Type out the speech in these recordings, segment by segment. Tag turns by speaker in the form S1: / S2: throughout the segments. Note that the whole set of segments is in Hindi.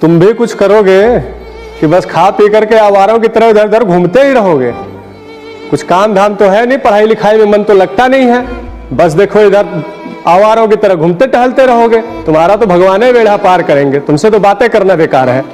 S1: तुम भी कुछ करोगे कि बस खा पी करके आवारों की तरह इधर उधर घूमते ही रहोगे? कुछ काम धाम तो है नहीं, पढ़ाई लिखाई में मन तो लगता नहीं है, बस देखो इधर आवारों की तरह घूमते टहलते रहोगे। तुम्हारा तो भगवान बेड़ा पार करेंगे, तुमसे तो बातें करना बेकार है।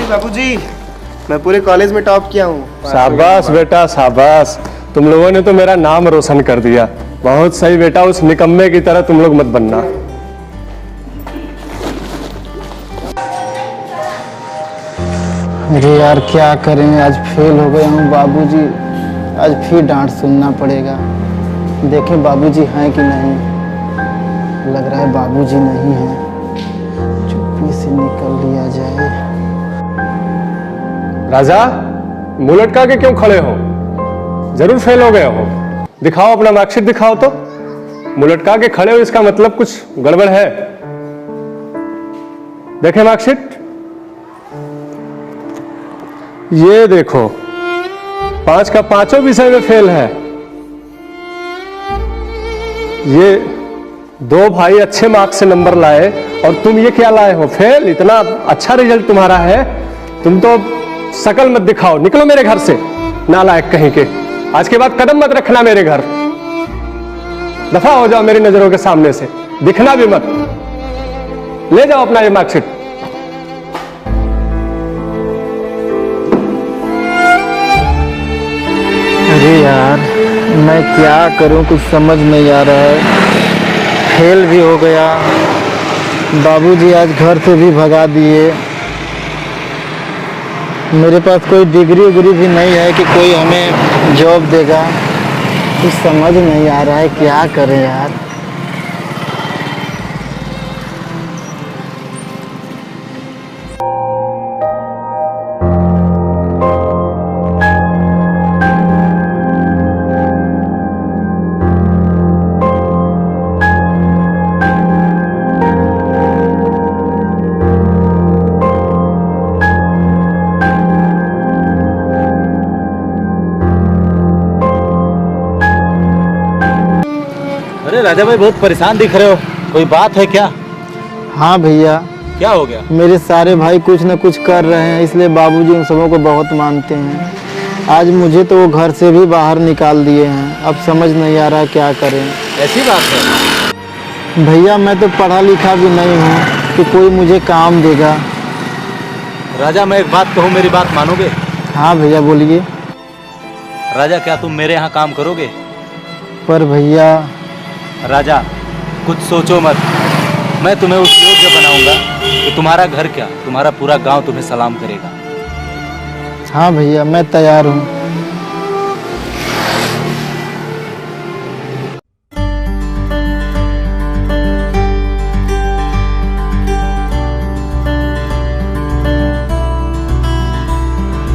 S2: बाबूजी, मैं पूरे कॉलेज में टॉप किया हूँ।
S1: शाबाश बेटा शाबाश, तुम लोगों ने तो मेरा नाम रोशन कर दिया। बहुत सही बेटा, उस निकम्मे की तरह तुम लोग मत बनना।
S3: अरे यार क्या करें, आज फेल हो गया हूँ बाबूजी। आज फिर डांट सुनना पड़ेगा। देखें बाबूजी हैं कि नहीं। लग रहा है बाबूजी नहीं है, चुप्पी से निकल लिया जाए।
S1: राजा, मुंह लटका के क्यों खड़े हो? जरूर फेल हो गए हो। दिखाओ अपना मार्कशीट दिखाओ तो। मुंह लटका के खड़े हो, इसका मतलब कुछ गड़बड़ है। देखें मार्कशीट, ये देखो 5 का 5 विषय में फेल है। ये 2 भाई अच्छे मार्क्स से नंबर लाए और तुम ये क्या लाए हो? फेल। इतना अच्छा रिजल्ट तुम्हारा है, तुम तो शकल मत दिखाओ, निकलो मेरे घर से, नालायक कहीं के। आज के बाद कदम मत रखना मेरे घर, दफा हो जाओ मेरी नजरों के सामने से, दिखना भी मत। ले जाओ अपना ये मार्कशीट।
S3: अरे यार मैं क्या करूं, कुछ समझ नहीं आ रहा है। फेल भी हो गया, बाबूजी आज घर से भी भगा दिए। मेरे पास कोई डिग्री उग्री भी नहीं है कि कोई हमें जॉब देगा। कुछ समझ नहीं आ रहा है, क्या करें यार।
S4: अरे राजा भाई, बहुत परेशान दिख रहे हो, कोई बात है क्या?
S3: हाँ भैया,
S4: क्या हो गया?
S3: मेरे सारे भाई कुछ न कुछ कर रहे हैं, इसलिए बाबूजी उन सबों को बहुत मानते हैं। आज मुझे तो वो घर से भी बाहर निकाल दिए हैं। अब समझ नहीं आ रहा क्या करें।
S4: ऐसी बात है?
S3: भैया मैं तो पढ़ा लिखा भी नहीं हूँ कि कोई मुझे काम देगा।
S4: राजा मैं एक बात कहूँ, मेरी बात मानोगे?
S3: हाँ भैया बोलिए।
S4: राजा क्या तुम मेरे यहाँ काम करोगे?
S3: पर भैया।
S4: राजा कुछ सोचो मत, मैं तुम्हें उस योग्य बनाऊंगा कि तुम्हारा घर क्या, तुम्हारा पूरा गांव तुम्हें सलाम करेगा।
S3: हाँ भैया मैं तैयार हूँ।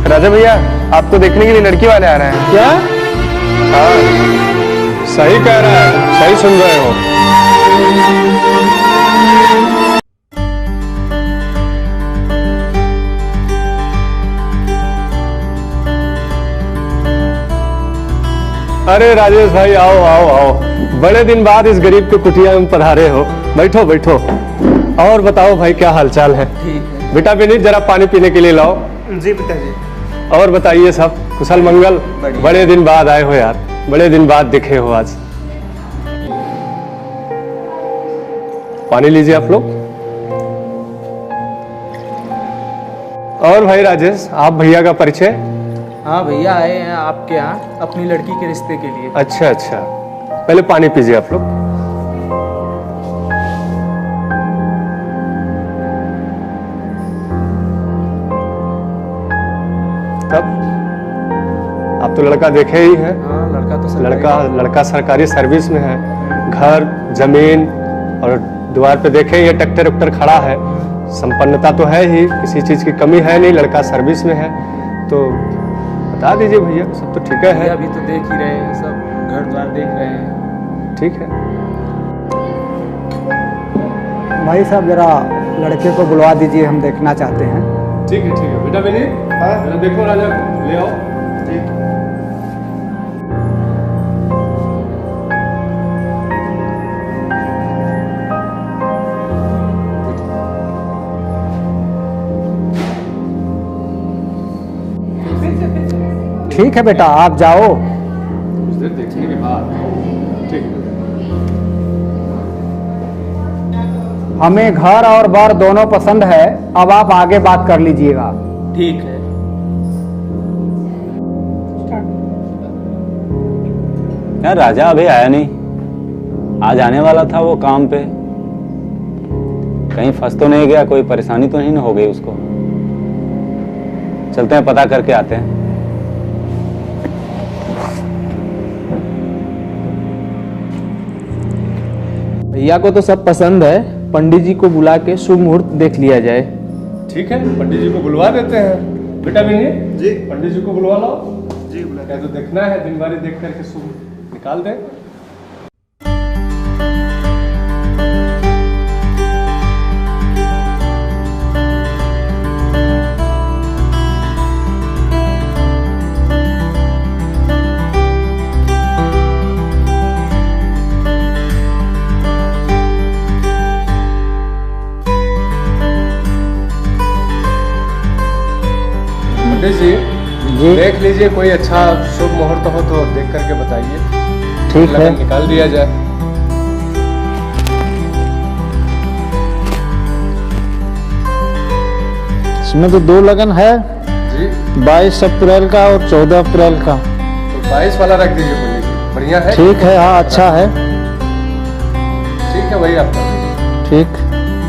S2: राजा भैया, आपको देखने के लिए लड़की वाले आ रहे हैं।
S3: क्या?
S1: हाँ सही कह रहा है, सही सुन रहे हो। अरे राजेश भाई, आओ आओ आओ, बड़े दिन बाद इस गरीब के कुटिया में पधारे हो। बैठो बैठो। और बताओ भाई, क्या हालचाल है?
S2: ठीक है।
S1: बेटा विनीत, जरा पानी पीने के लिए लाओ।
S2: जी पिताजी।
S1: और बताइए सब कुशल मंगल? बड़े दिन बाद आए हो यार, बड़े दिन बाद दिखे हो आज। पानी लीजिए आप लोग। और भाई राजेश, आप भैया का परिचय?
S5: हाँ भैया, आए हैं आपके यहाँ अपनी लड़की के रिश्ते के लिए।
S1: अच्छा अच्छा, पहले पानी पीजिए आप लोग। तब आप तो लड़का देखे ही हैं।
S5: हाँ लड़का तो
S1: लड़का सरकारी सर्विस में है। घर जमीन और द्वार पे देखे ये ट्रैक्टर उक्टर खड़ा है, संपन्नता तो है ही, किसी चीज़ की कमी है नहीं, लड़का सर्विस में है, तो बता दीजिए भैया, सब तो ठीक है।
S5: भैया अभी तो देख ही रहे हैं, सब घर द्वार देख रहे हैं।
S1: ठीक है।
S6: भाई साहब जरा लड़के को बुलवा दीजिए, हम देखना चाहते हैं।
S1: ठीक है बेटा, बेटी जरा देखो राजा को, ले आओ। ठीक।
S6: ठीक है बेटा, आप जाओ।
S1: कुछ देर देखने के बाद। ठीक है।
S6: हमें घर और बार दोनों पसंद है, अब आप आगे बात कर लीजिएगा।
S5: ठीक है।
S7: यार राजा अभी आया नहीं, आज आने वाला था वो काम पे, कहीं फंस तो नहीं गया, कोई परेशानी तो नहीं ना हो गई उसको। चलते हैं पता करके आते हैं।
S5: भैया को तो सब पसंद है, पंडित जी को बुला के शुभ मुहूर्त देख लिया जाए।
S1: ठीक है, पंडित जी को बुलवा देते हैं। बेटा विनी जी, पंडित जी को बुलवा लो जी। क्या तो देखना है, दिन बारी देख करके शुभ निकाल दें। पंडित जी देख लीजिए, कोई अच्छा शुभ मुहूर्त हो तो देख करके बताइए।
S6: ठीक है,
S1: लगन निकाल दिया जाए।
S3: इसमें तो 2 लगन है,
S1: जी
S3: 22 अप्रैल का और 14 अप्रैल का।
S1: तो 22 वाला रख दीजिए पंडित जी, बढ़िया है।
S3: ठीक है, हाँ अच्छा है।
S1: ठीक है, वही आपका।
S3: ठीक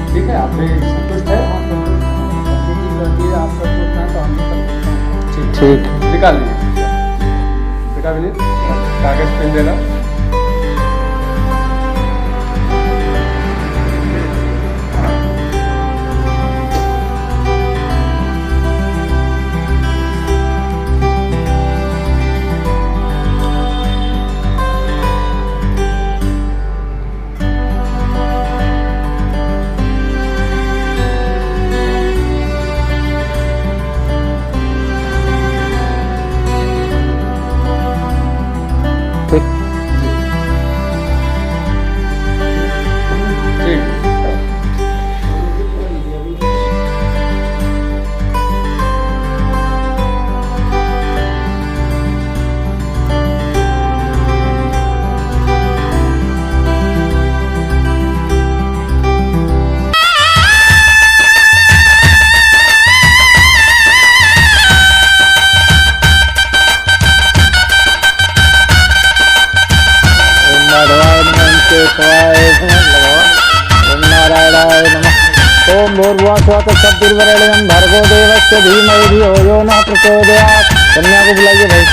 S1: ठीक है, आप भी संतुष्ट है?
S3: ठीक
S1: निकाल लीजिए बेटा विनीत, कागज पेन देना। ठीक।
S3: ओम भूर्भुवः स्वः भर्गो देवस्य धीमहि धियो यो नः प्रचोदयात्। कन्या को बुलाइए भाई।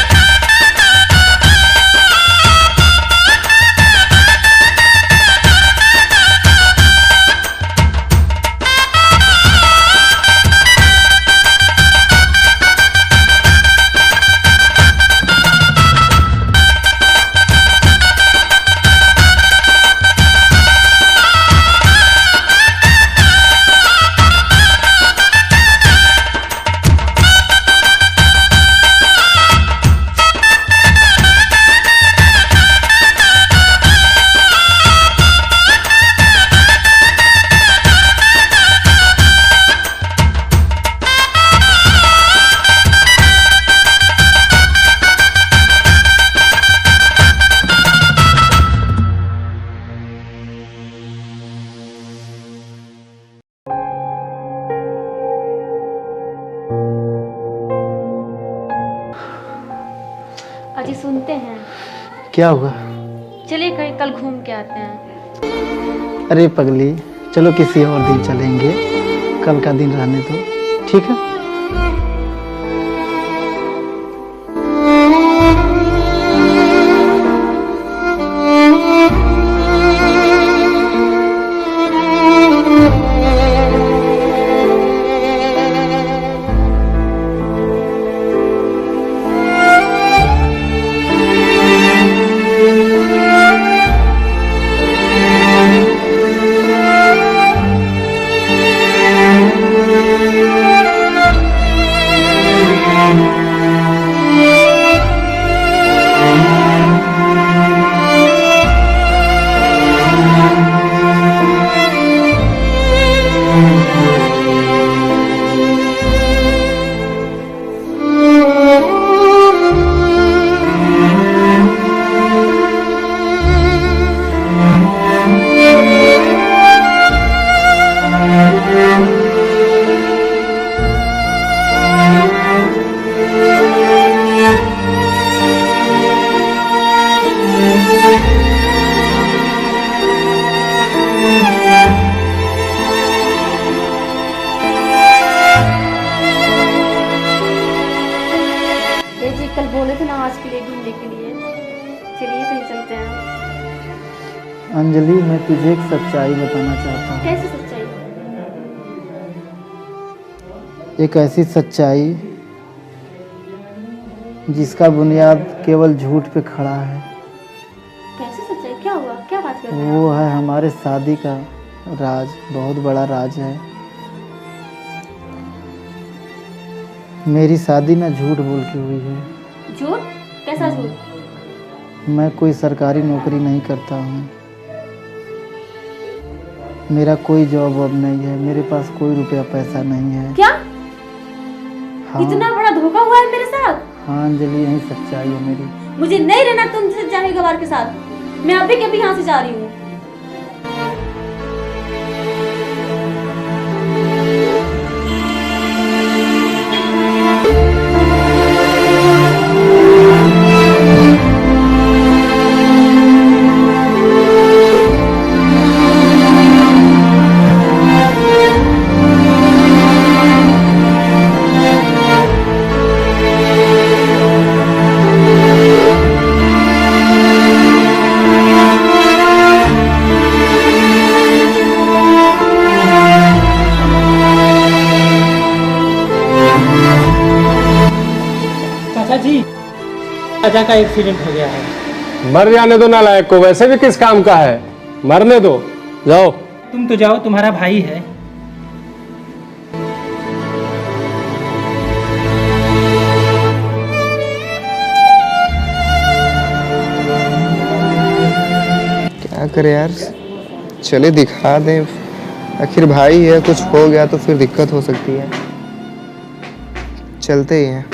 S8: अजी सुनते हैं,
S3: क्या हुआ?
S8: चलिए कहीं कल घूम के आते हैं।
S3: अरे पगली, चलो किसी और दिन चलेंगे, कल का दिन रहने दो, ठीक है?
S8: आज के लिए घूमने के लिए। चलिए कहीं चलते हैं।
S3: अंजलि, मैं तुझे एक सच्चाई बताना चाहता हूँ।
S8: कैसी सच्चाई?
S3: एक ऐसी सच्चाई जिसका बुनियाद केवल झूठ पे खड़ा है।
S8: कैसी सच्चाई? क्या हुआ? क्या बात कर रहे हैं?
S3: वो है हमारे शादी का राज, बहुत बड़ा राज है। मेरी शादी ना झूठ बोल के हुई है।
S8: झूठ? कैसा झूठ?
S3: मैं कोई सरकारी नौकरी नहीं करता हूँ, मेरा कोई जॉब अब नहीं है, मेरे पास कोई रुपया पैसा नहीं है।
S8: क्या?
S3: हाँ,
S8: इतना बड़ा धोखा हुआ है मेरे साथ?
S3: हाँ अंजलि, यही सच्चाई है मेरी।
S8: मुझे नहीं रहना तुमसे जाने गवार के साथ। मैं अभी के अभी यहाँ से जा रही हूँ।
S9: चाचा जी, राजा का एक्सीडेंट हो गया है।
S1: मर जाने दो नालायक को, वैसे भी किस काम का है, मरने दो, जाओ।
S9: तुम तो जाओ, तुम्हारा भाई है।
S2: क्या करे यार, चले दिखा दें, आखिर भाई है, कुछ हो गया तो फिर दिक्कत हो सकती है। चलते ही हैं।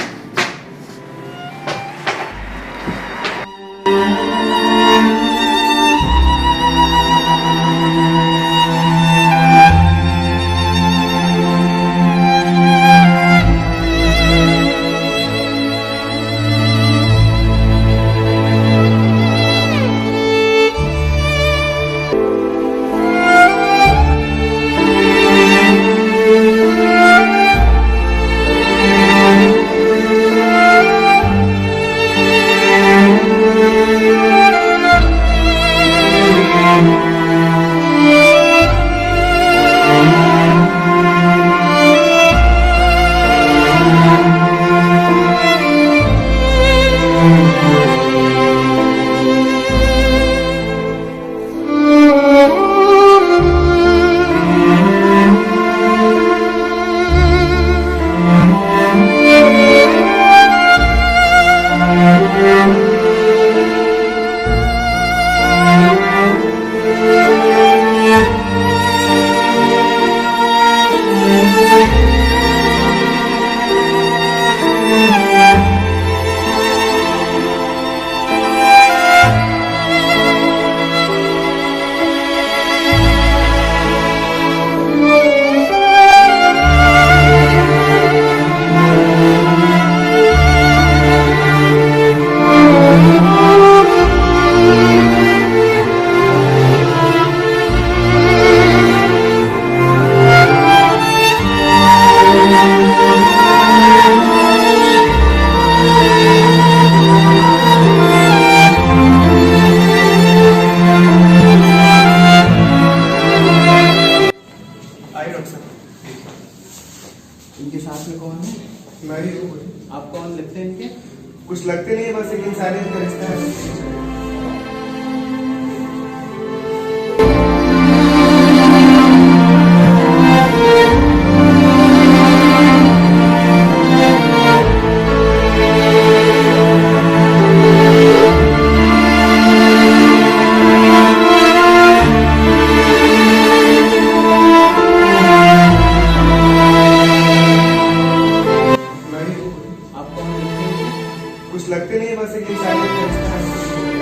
S3: इनके साथ में कौन है?
S2: मैं ही हूँ।
S3: आप कौन लगते हैं इनके?
S2: कुछ लगते नहीं है, बस एक इंसानियत का रिश्ता है।
S3: आप कौन लगते हैं इनके?
S2: कुछ लगते नहीं है, बस एक इंसानियत का रिश्ता है।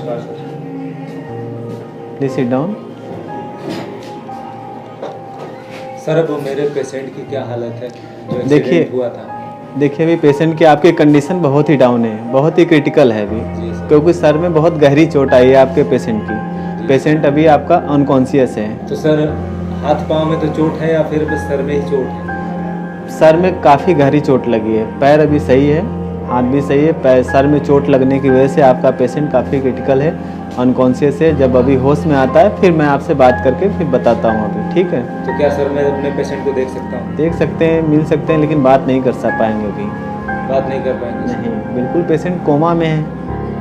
S4: नमस्कार sir.
S5: Please sit down.
S4: Sir अब मेरे पेशेंट की क्या हालत है जो
S5: देखिए
S4: एक्सीडेंट हुआ था?
S5: देखिए अभी पेशेंट की आपकी कंडीशन बहुत ही डाउन है, बहुत ही क्रिटिकल है अभी,
S4: जी सर।
S5: क्योंकि सर में बहुत गहरी चोट आई है आपके पेशेंट की। पेशेंट अभी आपका अनकॉन्शियस है।
S4: तो सर हाथ पाँव में तो चोट है या फिर बस सर में ही चोट है?
S5: सर में काफ़ी गहरी चोट लगी है, पैर अभी सही है, हाथ भी सही है, पैर सर में चोट लगने की वजह से आपका पेशेंट काफ़ी क्रिटिकल है, अनकॉन्शियस है। जब अभी होश में आता है फिर मैं आपसे बात करके फिर बताता हूँ अभी, ठीक है?
S4: तो क्या सर मैं अपने पेशेंट को देख सकता हूँ?
S5: देख सकते हैं, मिल सकते हैं, लेकिन बात नहीं कर पाएंगे अभी।
S4: बात नहीं कर पाएंगे?
S5: नहीं, बिल्कुल पेशेंट कोमा में है,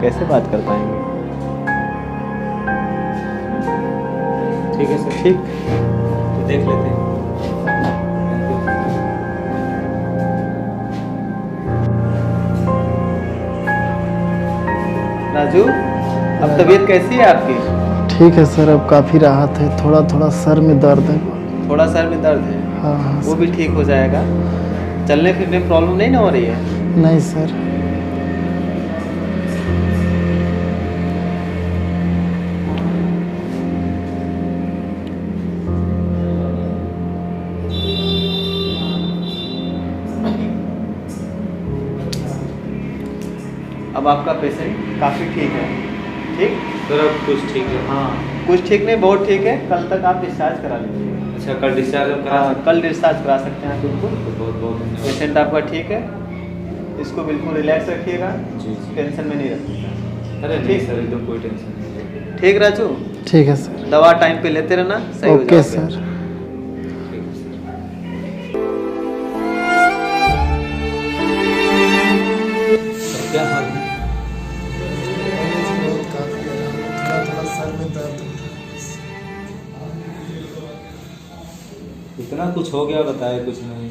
S5: कैसे बात कर पाएंगे?
S4: ठीक है सर।
S5: ठीक,
S4: तो देख लेते हैं।
S5: राजू अब तबीयत कैसी है आपकी?
S3: ठीक है सर, अब काफ़ी राहत है। थोड़ा थोड़ा सर में दर्द है।
S5: थोड़ा सर में दर्द है,
S3: हाँ हाँ
S5: वो भी ठीक हो जाएगा। चलने फिरने में प्रॉब्लम नहीं ना हो रही है?
S3: नहीं सर।
S5: अब आपका पेशेंट काफ़ी ठीक है, ठीक?
S4: सर अब कुछ ठीक है?
S5: हाँ, कुछ ठीक नहीं, बहुत ठीक है। कल तक आप डिस्चार्ज करा लीजिए।
S4: अच्छा, कल डिस्चार्ज हम करा
S5: हाँ,
S4: सकते
S5: कल डिस्चार्ज करा सकते हैं बिल्कुल।
S4: हैं? तो बहुत बहुत धन्यवाद।
S5: पेशेंट आपका ठीक है, इसको बिल्कुल रिलैक्स रखिएगा,
S4: जी जी।
S5: टेंशन में नहीं रखिएगा।
S4: अरे नहीं सर, एकदम कोई टेंशन नहीं।
S5: ठीक राजू,
S3: ठीक है सर।
S5: दवा टाइम पे लेते रहना, सही हो
S3: ओके
S5: जाओगे।
S3: सर।
S4: ठीक है सर। सर क्या हाल है? इतना कुछ हो गया, बताए कुछ नहीं।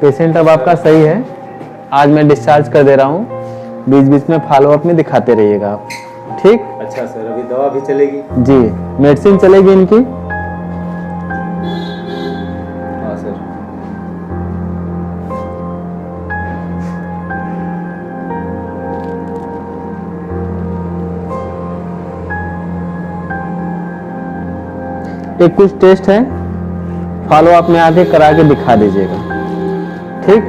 S5: पेशेंट अब आपका सही है, आज मैं डिस्चार्ज कर दे रहा हूँ। बीच बीच में फॉलोअप में दिखाते रहिएगा आप, ठीक?
S4: अच्छा सर, अभी दवा भी चलेगी?
S5: जी, मेडिसिन चलेगी इनकी।
S4: हाँ सर।
S5: एक कुछ टेस्ट है, फॉलोअप में आके करा के दिखा दीजिएगा, ठीक?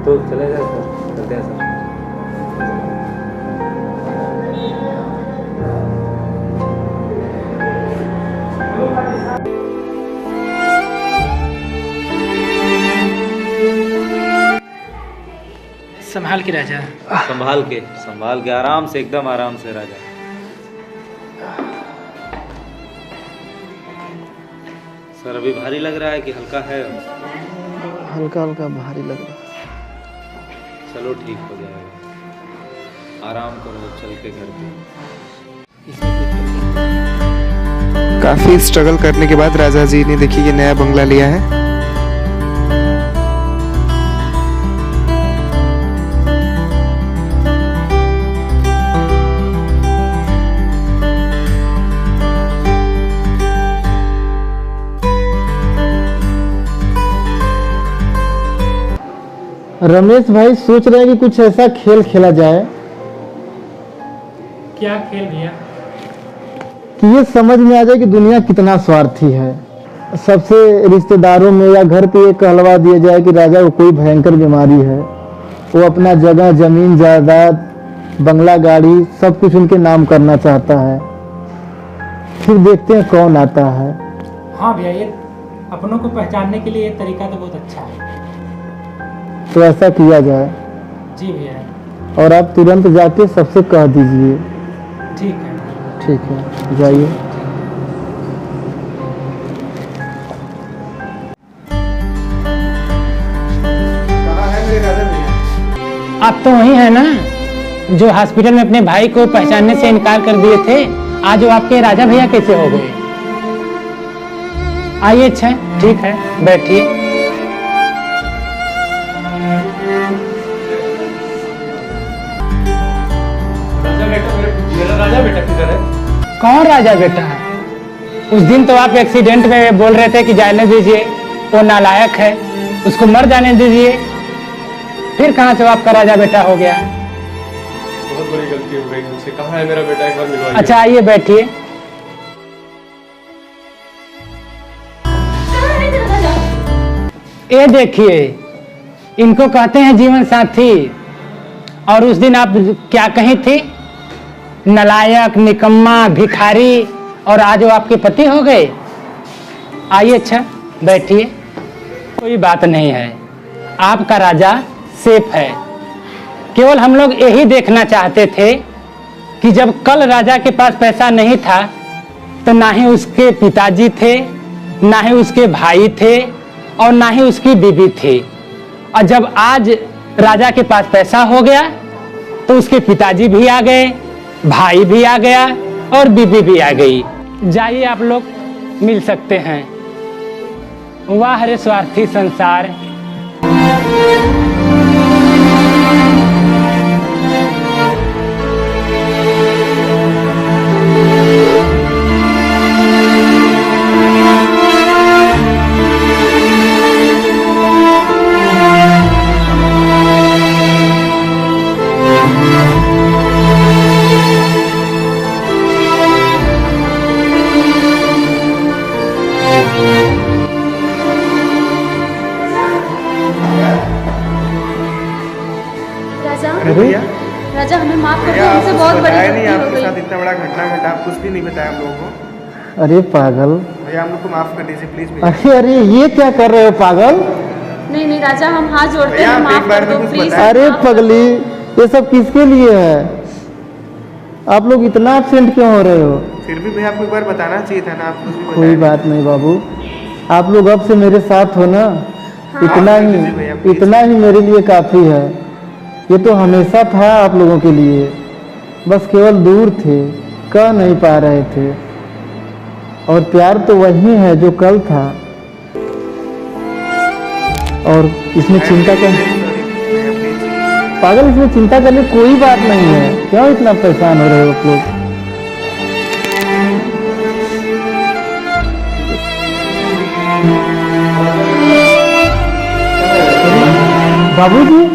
S4: तो चले जाए सर, करते हैं सर।
S9: संभाल के राजा।
S4: संभाल के आराम से, एकदम आराम से राजा। सर अभी भारी लग रहा है कि हल्का है?
S3: हल्का हल्का भारी लग रहा है।
S4: चलो ठीक हो जाएगा, आराम करो, चल के घर पे।
S2: काफ़ी स्ट्रगल करने के बाद राजा जी ने देखिए ये नया बंगला लिया है।
S3: रमेश भाई सोच रहे हैं कि कुछ ऐसा खेल खेला जाए
S9: क्या खेल भैया?
S3: कि ये समझ में आ जाए कि दुनिया कितना स्वार्थी है। सबसे रिश्तेदारों में या घर पे ये कहलवा दिया जाए कि राजा को कोई भयंकर बीमारी है, वो अपना जगह, जमीन, जायदाद, बंगला, गाड़ी सब कुछ उनके नाम करना चाहता है। फिर देखते हैं कौन आता है।
S9: हाँ भैया, ये अपनों को पहचानने के लिए ये तरीका तो बहुत अच्छा है।
S3: तो ऐसा किया जाए
S9: जी भैया।
S3: और आप तुरंत जाके सबसे कह दीजिए।
S9: ठीक है।
S3: ठीक है, जाइए।
S9: आप तो वही है ना जो हॉस्पिटल में अपने भाई को पहचानने से इनकार कर दिए थे? आज वो आपके राजा भैया कैसे हो गए? आइए, अच्छा ठीक है, बैठिए।
S4: राजा बेटा, मेरा
S1: राजा बेटा किधर है?
S9: कौन राजा बेटा? उस दिन तो आप एक्सीडेंट में बोल रहे थे कि जाने दीजिए, वो नालायक है, उसको मर जाने दीजिए। फिर कहाँ से वो आपका राजा बेटा हो गया?
S1: बहुत बड़ी गलती हो गई मुझसे। कहाँ है मेरा बेटा, एक बार मिलवाइए।
S9: अच्छा आइए बैठिए।
S8: कहाँ है तेरा राजा?
S9: ये देखिए, इनको कहते हैं जीवन साथी। और उस दिन आप क्या कही थी? नालायक, निकम्मा, भिखारी, और आज वो आपके पति हो गए। आइए, अच्छा बैठिए। कोई बात नहीं है, आपका राजा सेफ है। केवल हम लोग यही देखना चाहते थे कि जब कल राजा के पास पैसा नहीं था तो ना ही उसके पिताजी थे, ना ही उसके भाई थे, और ना ही उसकी बीबी थी। और जब आज राजा के पास पैसा हो गया तो उसके पिताजी भी आ गए, भाई भी आ गया और बीबी भी आ गई। जाइए, आप लोग मिल सकते हैं। वाह रे स्वार्थी संसार।
S8: राजा, राजा हमें माफ कर दो, हमसे बहुत बड़ी गलती हो
S2: आपके
S8: गई।
S2: साथ इतना बड़ा घटना घटा, आप कुछ भी नहीं बताया हम लोगों को।
S3: अरे पागल,
S2: भैया हम लोग को माफ कर दीजिए प्लीज भैया।
S3: अरे अरे ये क्या कर रहे हो पागल?
S8: नहीं नहीं राजा, हम हाथ जोड़ते
S2: भैया,
S8: हैं,
S2: आप
S8: माफ
S2: एक बार
S8: कर दो
S2: भी कुछ
S8: प्लीज।
S2: बताएं।
S3: अरे
S8: माफ कर दो।
S3: पगली, ये सब किसके लिए है? आप लोग इतना एब्सेंट क्यों हो रहे हो?
S2: फिर भी भैया आपको एक बार बताना चाहिए था ना, आप कुछ भी
S3: कोई
S2: बताया
S3: बात नहीं बाबू, आप लोग अब से मेरे साथ हो ना,
S2: भैया,
S3: ही
S2: please।
S3: इतना ही मेरे लिए काफी है। ये तो हमेशा था आप लोगों के लिए, बस केवल दूर थे, कह नहीं पा रहे थे। और प्यार तो वही है जो कल था। और इसमें चिंता कर पागल, इसमें चिंता करने कोई बात नहीं है। क्यों इतना परेशान हो रहे हो आप लोग? बाबूजी,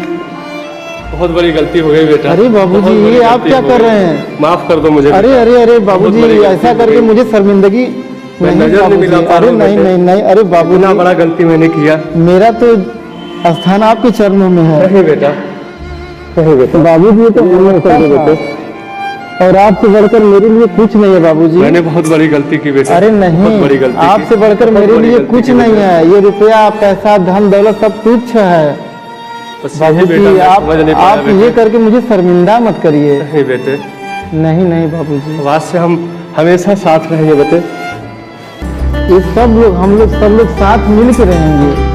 S1: बहुत बड़ी गलती हो गई बेटा।
S3: अरे बाबूजी,
S1: बहुत बड़ी
S3: ये आप
S1: गलती
S3: क्या
S1: हो
S3: कर
S1: गई।
S3: रहे हैं?
S1: माफ कर दो मुझे।
S3: अरे अरे अरे बाबूजी,
S1: बहुत बड़ी गलती
S3: ऐसा
S1: हो
S3: करके
S1: गई।
S3: मुझे शर्मिंदगी
S1: मैं
S3: नहीं
S1: नजर नहीं मिला
S3: बाबूजी,
S1: पा
S3: अरे
S1: रहा हूं
S3: नहीं
S1: बेटे।
S3: नहीं नहीं, अरे बाबू
S1: इतना बड़ा गलती मैंने किया।
S3: मेरा तो स्थान आपके चरणों में है।
S1: नहीं बेटा, नहीं बेटा।
S3: बाबूजी, तो हमेशा था। और आपसे बढ़कर मेरे लिए कुछ नहीं है बाबूजी।
S1: मैंने बहुत बड़ी गलती की बेटा।
S3: अरे
S1: बहुत
S3: नहीं,
S1: बड़ी गलती की।
S3: आपसे बढ़कर
S1: बहुत
S3: मेरे
S1: बड़ी
S3: लिए
S1: गलती
S3: कुछ
S1: की
S3: नहीं
S1: बेटा।
S3: है। ये रुपया, पैसा, धन दौलत सब तुच्छ है।
S1: बस यही
S3: बाबूजी,
S1: बेटा, मैं
S3: आप
S1: समझ नहीं पाया
S3: ये
S1: बेटे।
S3: करके मुझे शर्मिंदा मत करिए।
S1: नहीं बेटे,
S3: नहीं नहीं बाबूजी,
S1: आज से हम हमेशा साथ रहेंगे बेटे।
S3: ये सब लोग, हम लोग सब लोग साथ मिल के रहेंगे।